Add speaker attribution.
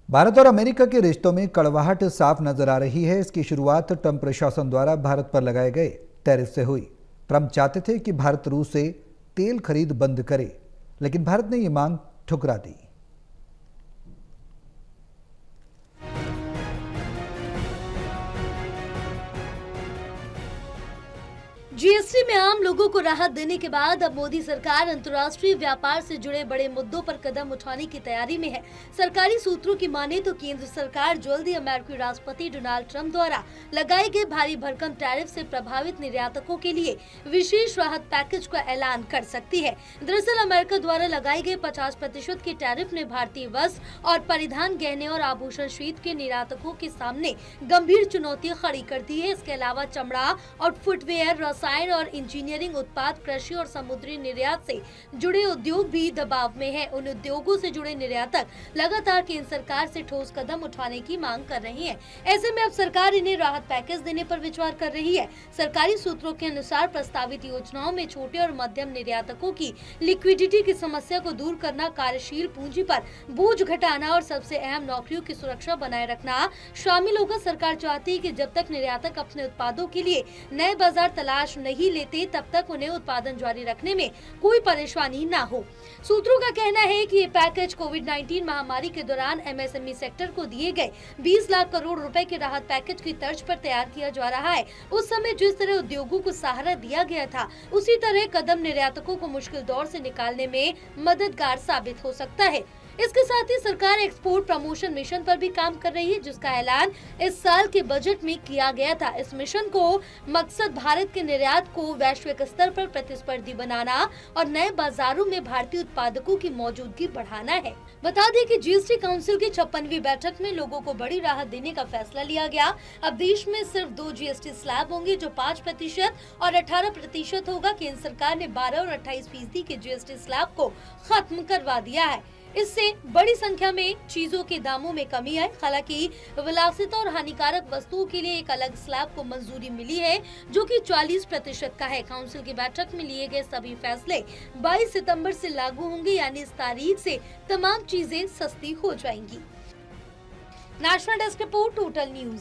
Speaker 1: भारत और अमेरिका के रिश्तों में कड़वाहट साफ नजर आ रही है। इसकी शुरुआत ट्रंप प्रशासन द्वारा भारत पर लगाए गए टैरिफ से हुई। ट्रंप चाहते थे कि भारत रूस से तेल खरीद बंद करे, लेकिन भारत ने ये मांग ठुकरा दी।
Speaker 2: जीएसटी में आम लोगों को राहत देने के बाद अब मोदी सरकार अंतर्राष्ट्रीय व्यापार से जुड़े बड़े मुद्दों पर कदम उठाने की तैयारी में है। सरकारी सूत्रों की माने तो केंद्र सरकार जल्द ही अमेरिकी राष्ट्रपति डोनाल्ड ट्रंप द्वारा लगाए गए भारी भरकम टैरिफ से प्रभावित निर्यातकों के लिए विशेष राहत पैकेज का ऐलान कर सकती है। दरअसल अमेरिका द्वारा लगाए गए 50% के टैरिफ ने भारतीय वस्त्र और परिधान, गहने और आभूषण क्षेत्र के निर्यातकों के सामने गंभीर चुनौतियां खड़ी कर दी है। इसके अलावा चमड़ा और फुटवेयर, रसायन और इंजीनियरिंग उत्पाद, कृषि और समुद्री निर्यात से जुड़े उद्योग भी दबाव में हैं। उन उद्योगों से जुड़े निर्यातक लगातार केंद्र सरकार से ठोस कदम उठाने की मांग कर रही है। ऐसे में अब सरकार इन्हें राहत पैकेज देने पर विचार कर रही है। सरकारी सूत्रों के अनुसार प्रस्तावित योजनाओं में छोटे और मध्यम निर्यातकों की लिक्विडिटी की समस्या को दूर करना, कार्यशील पूंजी पर बोझ घटाना और सबसे अहम नौकरियों की सुरक्षा बनाए रखना शामिल होगा। सरकार चाहती है कि जब तक निर्यातक अपने उत्पादों के लिए नए बाजार तलाश नहीं लेते, तब तक उन्हें उत्पादन जारी रखने में कोई परेशानी ना हो। सूत्रों का कहना है कि ये पैकेज कोविड-19 महामारी के दौरान एमएसएमई सेक्टर को दिए गए 20 लाख करोड़ रुपए के राहत पैकेज की तर्ज पर तैयार किया जा रहा है। उस समय जिस तरह उद्योगों को सहारा दिया गया था, उसी तरह कदम निर्यातकों को मुश्किल दौर से निकालने में मददगार साबित हो सकता है। इसके साथ ही सरकार एक्सपोर्ट प्रमोशन मिशन पर भी काम कर रही है, जिसका ऐलान इस साल के बजट में किया गया था। इस मिशन को मकसद भारत के निर्यात को वैश्विक स्तर पर प्रतिस्पर्धी बनाना और नए बाजारों में भारतीय उत्पादकों की मौजूदगी बढ़ाना है। बता दें कि जीएसटी काउंसिल की 56वीं बैठक में लोगों को बड़ी राहत देने का फैसला लिया गया। अब देश में सिर्फ 2 जीएसटी स्लैब होंगे, जो 5% और 18% होगा। केंद्र सरकार ने 12 और 28% के जीएसटी स्लैब को खत्म करवा दिया है। इससे बड़ी संख्या में चीजों के दामों में कमी आई। हालांकि विलासिता और हानिकारक वस्तुओं के लिए एक अलग स्लैब को मंजूरी मिली है, जो कि 40% का है। काउंसिल की बैठक में लिए गए सभी फैसले 22 सितंबर से लागू होंगे, यानी इस तारीख से तमाम चीजें सस्ती हो जाएंगी। National desk report, total news.